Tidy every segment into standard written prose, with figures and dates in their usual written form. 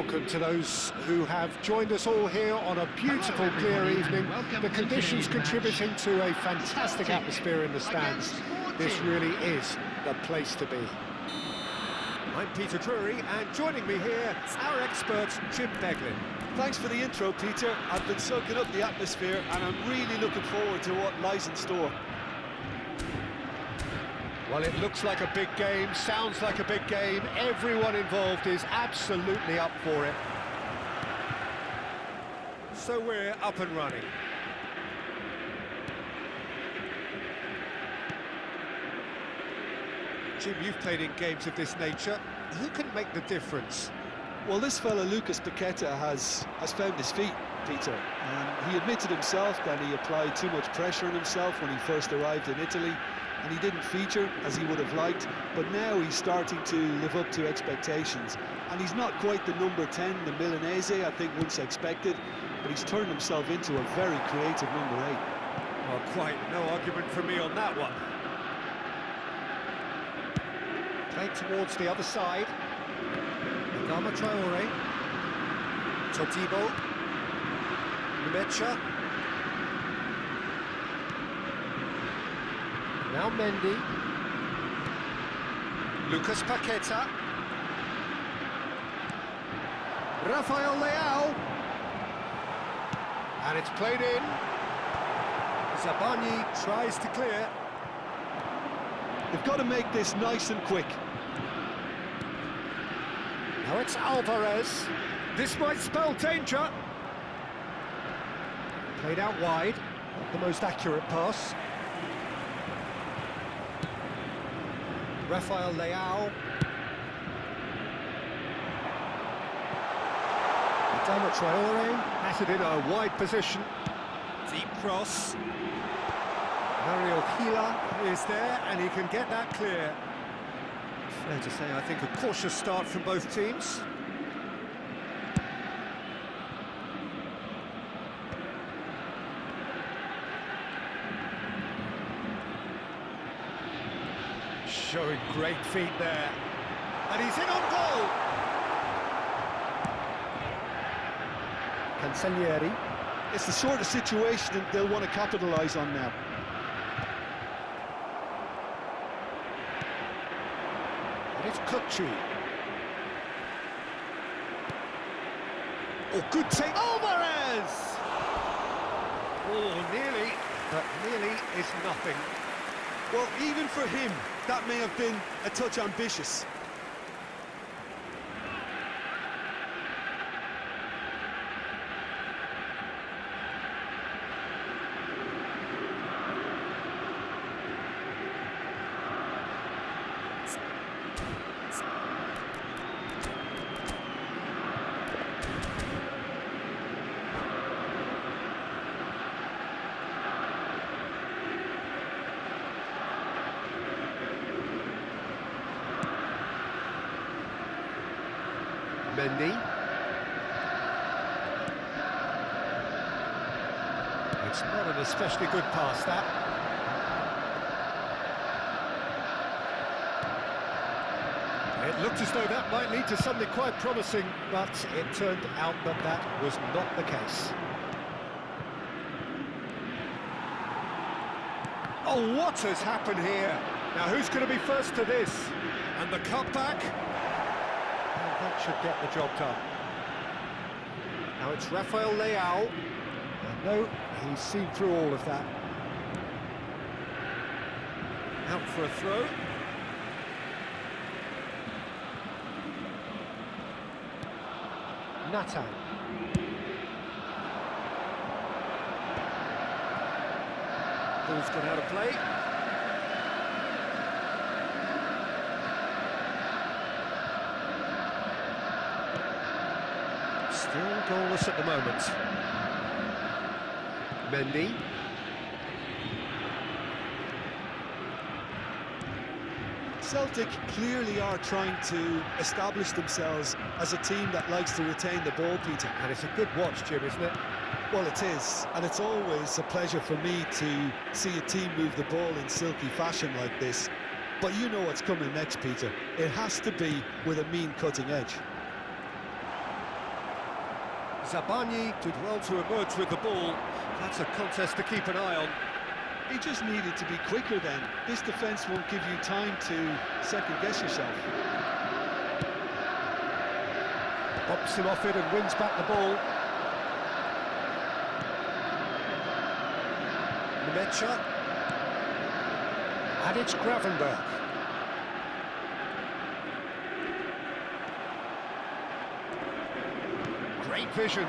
welcome to those who have joined us all here on a beautiful, clear evening. The conditions contributing to a fantastic atmosphere in the stands. This really is the place to be. I'm Peter Drury, and joining me here, our expert, Jim Beglin. Thanks for the intro, Peter. I've been soaking up the atmosphere, and I'm really looking forward to what lies in store. Well, it looks like a big game, sounds like a big game. Everyone involved is absolutely up for it. So we're up and running. Jim, you've played in games of this nature. Who can make the difference? Well, this fella, Lucas Paqueta, has found his feet, Peter. He admitted himself that he applied too much pressure on himself when he first arrived in Italy, and he didn't feature as he would have liked, but now he's starting to live up to expectations. And he's not quite the number 10, the Milanese, I think once expected, but he's turned himself into a very creative number 8. Well, quite no argument from me on that one. Played towards the other side. Adama Traore. Todibo. Numecha. Now Mendy. Lucas Paqueta. Rafael Leao. And it's played in. Zabarnyi tries to clear. They've got to make this nice and quick. Now it's Alvarez. This might spell danger. Played out wide. Not the most accurate pass. Rafael Leao. Adama Traore. Batted in a wide position. Deep cross. Mario Gila is there, and he can get that clear. Fair to say, I think, a cautious start from both teams. Showing great feet there. And he's in on goal! Cancellieri. It's the sort of situation that they'll want to capitalise on now. It's Kutchi. Oh, good take. Alvarez! Oh, nearly, but nearly is nothing. Well, even for him, that may have been a touch ambitious. Mendy. It's not an especially good pass, that. It looked as though that might lead to something quite promising, but it turned out that that was not the case. Oh, what has happened here? Now, who's going to be first to this? And the cutback? That should get the job done. Now it's Rafael Leao. And no, he's seen through all of that. Out for a throw. Nathan. Ball's gone out of play. Still goalless at the moment. Mendy. Celtic clearly are trying to establish themselves as a team that likes to retain the ball, Peter. And it's a good watch, Jim, isn't it? Well, it is, and it's always a pleasure for me to see a team move the ball in silky fashion like this. But you know what's coming next, Peter. It has to be with a mean cutting edge. Zabani did well to emerge with the ball. That's a contest to keep an eye on. He just needed to be quicker then. This defence won't give you time to second-guess yourself. Bops him off it and wins back the ball. Nemecha. And it's Gravenberg. Great vision.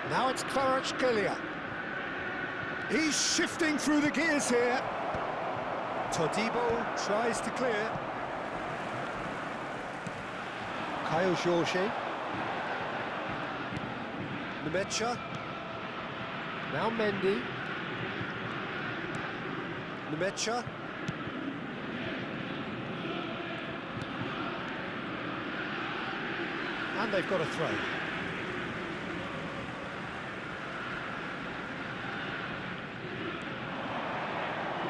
Now it's Kvaratskhelia. He's shifting through the gears here. Todibo tries to clear. Kayo Jorge. Nemecha. Now Mendy. Nemecha. And they've got a throw.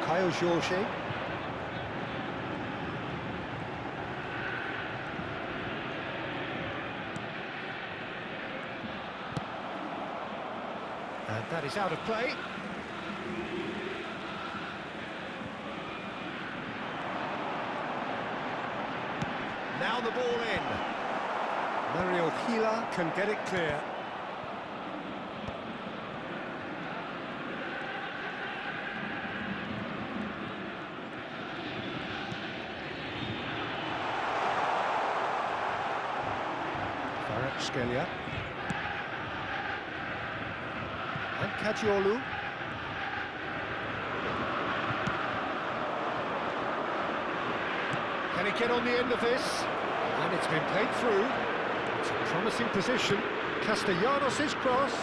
Kayo Jorge. And that is out of play. Now the ball in. Mario Gila can get it clear. Kvaratskhelia. And Kajiolu. Can he get on the end of this? And it's been played through. It's a promising position. Castellanos' cross.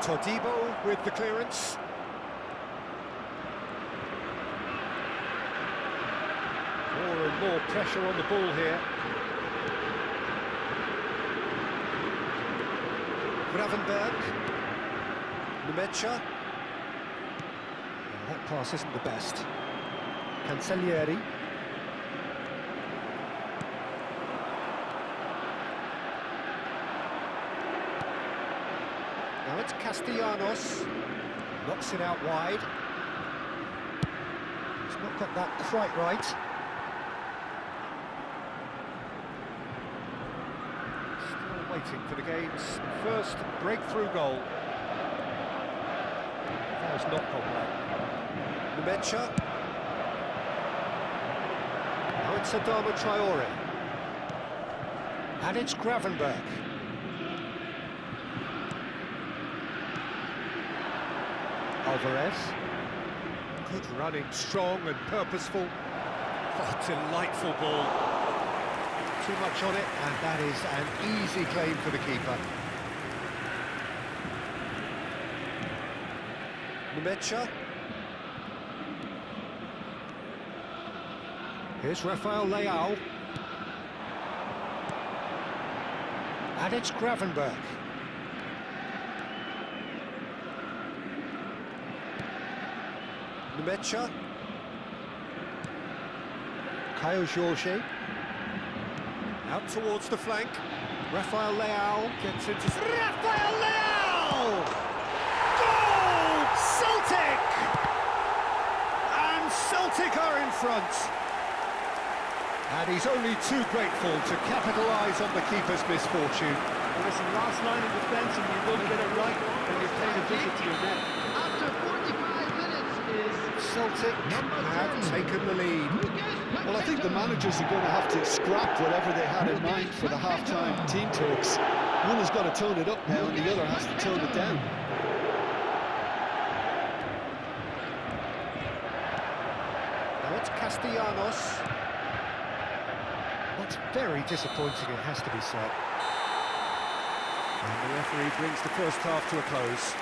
Todibo with the clearance. More and more pressure on the ball here. Gravenberg. Nemecha. That pass isn't the best. Cancellieri. Now it's Castellanos. Knocks it out wide. He's not got that quite right. Still waiting for the game's first breakthrough goal. That was not popular. Nemecha. Now it's Adama Traore. And it's Gravenberg. Alvarez. Good running, strong and purposeful. Oh, delightful ball. Too much on it, and that is an easy claim for the keeper. Nemecha. Here's Rafael Leao. And it's Gravenberg. Nemecha. Kayo Jorge. Out towards the flank. Rafael Leao gets into... Rafael Leao! Goal! Celtic! And Celtic are in front. And he's only too grateful to capitalise on the keeper's misfortune. Well, listen, last line of defence, and you don't get it right when you're paying a visit to your net. After 45 minutes is Celtic have taken the lead. Well, I think the managers are going to have to scrap whatever they had in mind for the half-time team talks. One has got to tone it up now, and the other has to tone it down. Now it's Castellanos. That's very disappointing, it has to be said. And the referee brings the first half to a close.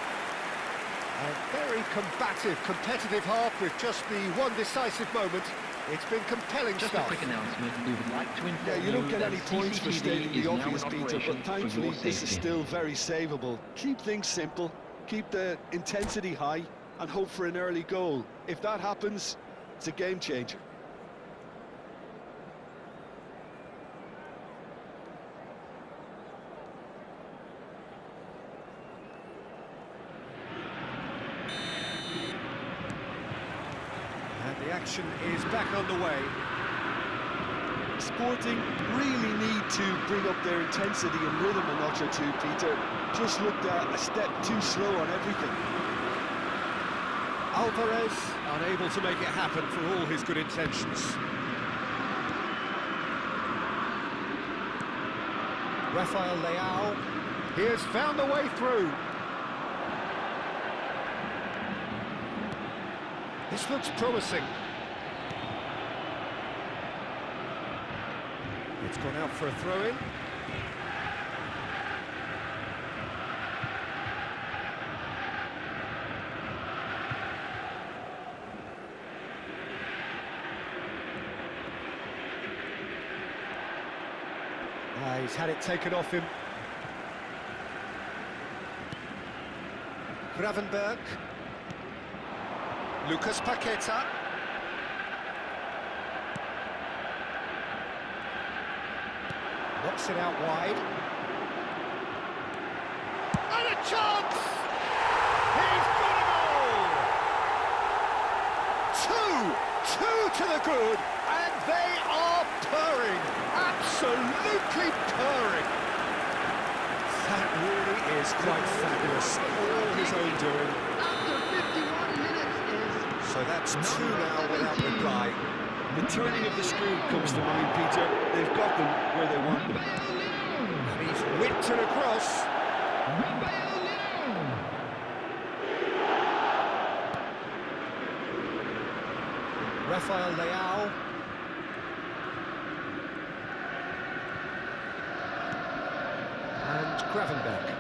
A very combative, competitive half with just the one decisive moment. It's been compelling just stuff. a quick announcement. We would like to inform Yeah, you don't get that any points for CCTV stating is the now obvious, in Peter, operation but for thankfully your this is safety. still very savable. Keep things simple, keep the intensity high, and hope for an early goal. If that happens, it's a game changer. action is back underway. Sporting really need to bring up their intensity and rhythm a notch or two, Peter. Just looked a step too slow on everything. Alvarez unable to make it happen for all his good intentions. Rafael Leao, he has found a way through. This looks promising. It's gone out for a throw-in. He's had it taken off him. Gravenberch. Lucas Paqueta. Knocks it out wide. And a chance! He's got a goal! Two to the good, and they are purring. Absolutely purring. That really is quite fabulous. All his own doing. After 51 minutes is... So that's two now without reply. The turning of the screw comes to mind, Peter. They've got them where they want them. And he's whipped it across. Rafael Leao. And Gravenberch.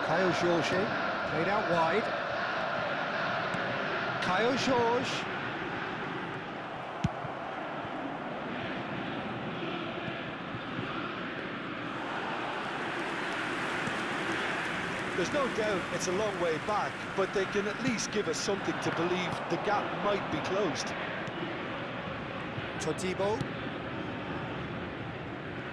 Caio Jorge, played out wide. Caio Jorge. There's no doubt it's a long way back, but they can at least give us something to believe the gap might be closed. Todibo.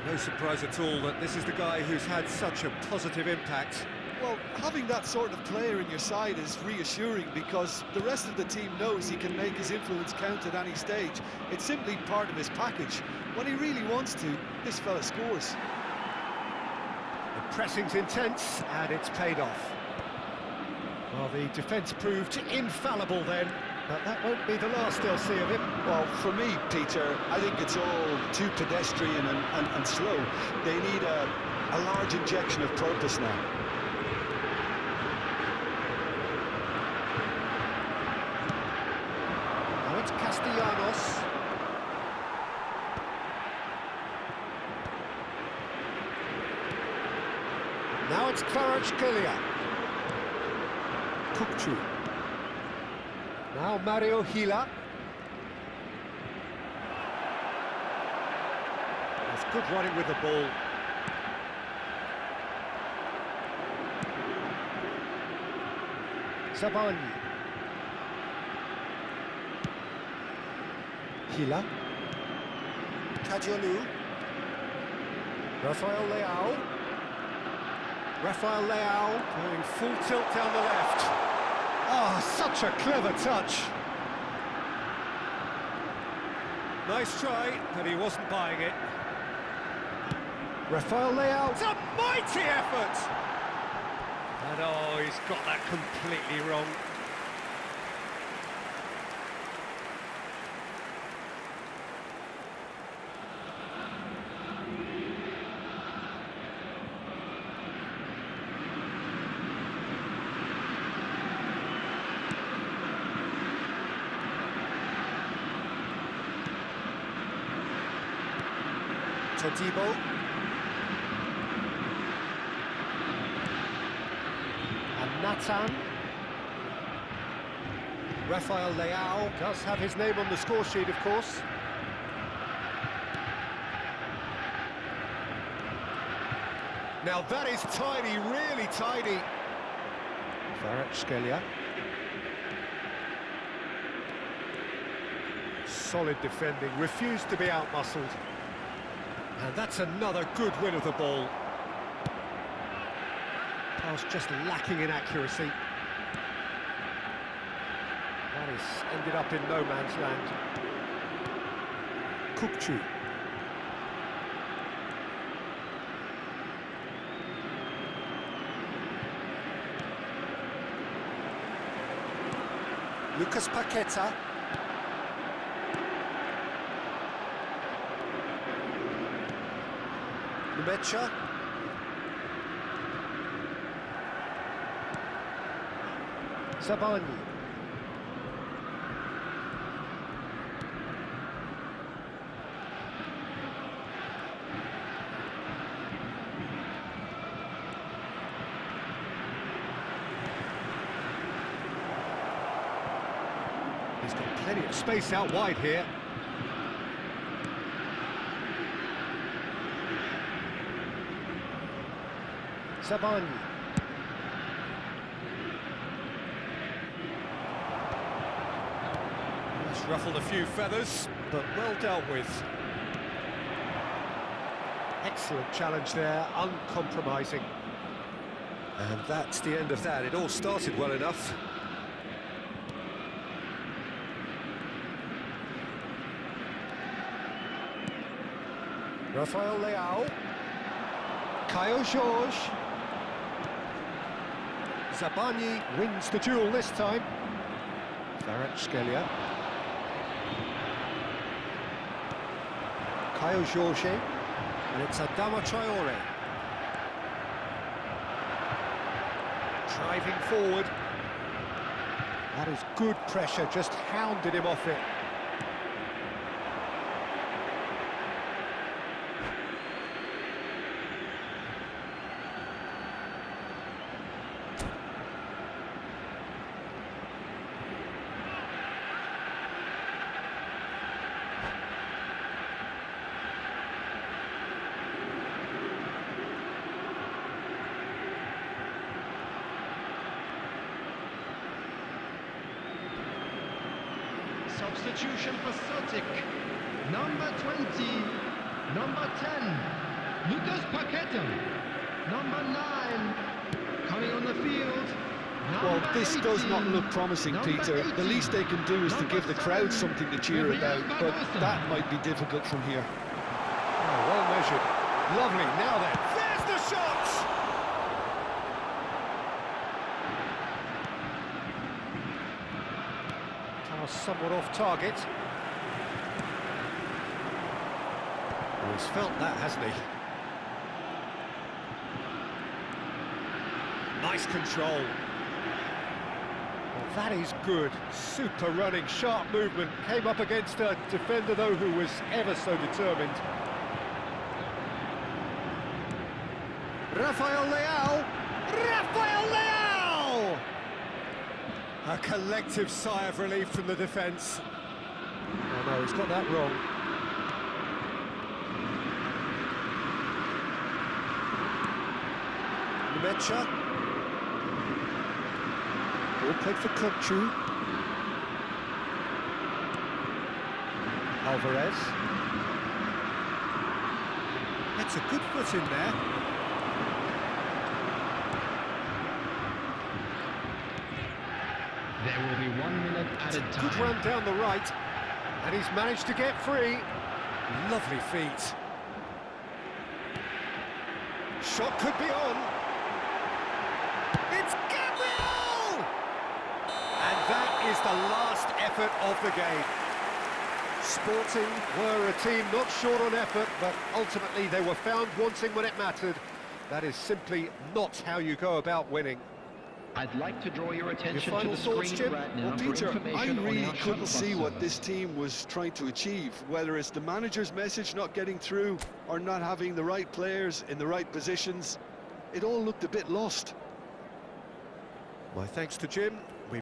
No surprise at all that this is the guy who's had such a positive impact. Well, having that sort of player in your side is reassuring because the rest of the team knows he can make his influence count at any stage. It's simply part of his package. When he really wants to, this fella scores. The pressing's intense, and it's paid off. Well, the defence proved infallible then, but that won't be the last they'll see of him. Well, for me, Peter, I think it's all too pedestrian and slow. They need a large injection of purpose now. Now it's Castellanos. Now it's Kvaratskhelia. Kukçu. Now Mario Gila. That's good running with the ball. Zabani. Gila. Kadiolu. Rafael Leao. Rafael Leao going full tilt down the left. Oh, such a clever touch. Nice try, but he wasn't buying it. Rafael Leao, it's a mighty effort! And oh, he's got that completely wrong. Todibo. And Nathan. Rafael Leao does have his name on the score sheet, of course. Now that is tidy, really tidy. Kvaratskhelia. Solid defending, refused to be out-muscled. And that's another good win of the ball. Pass just lacking in accuracy. That is ended up in no man's land. Kukçu. Lucas Paqueta. Numecha. Zabani. He's got plenty of space out wide here. Zabani. He's ruffled a few feathers, but well dealt with. Excellent challenge there, uncompromising. And that's the end of that. It all started well enough. Rafael Leao. Caio Jorge. Zabani wins the duel this time. Kvaratskhelia. Caio Jorge. And it's Adama Traore. Driving forward. That is good pressure, just hounded him off it. Substitution for Celtic. Number 20, number 10, Lucas Paqueta. Number 9, coming on the field. Well, number this does 18, not look promising, number Peter. The 18, least they can do is to number give the crowd 7, something to cheer Gabriel about, but Barbosa. that might be difficult from here. Oh, well measured. Lovely. Now then, there's the shot! Pass somewhat off target. Oh, he's felt that, hasn't he? Nice control. Well, that is good. Super running, sharp movement. Came up against a defender, though, who was ever so determined. Rafael Leao! Rafael Leao! A collective sigh of relief from the defence. Oh no, he's got that wrong. Numecha. Ball played for Kukçu. Alvarez. That's a good foot in there. There will be 1 minute added time. Good run down the right, and he's managed to get free. Lovely feet. Shot could be on. It's Gabriel! And that is the last effort of the game. Sporting were a team not short on effort, but ultimately they were found wanting when it mattered. That is simply not how you go about winning. I'd like to draw your attention to final the thoughts, screen Jim? right Well, now for Peter, I information on really our shuttle couldn't bus see what service. this team was trying to achieve, whether it's the manager's message not getting through or not having the right players in the right positions. It all looked a bit lost. My thanks to Jim.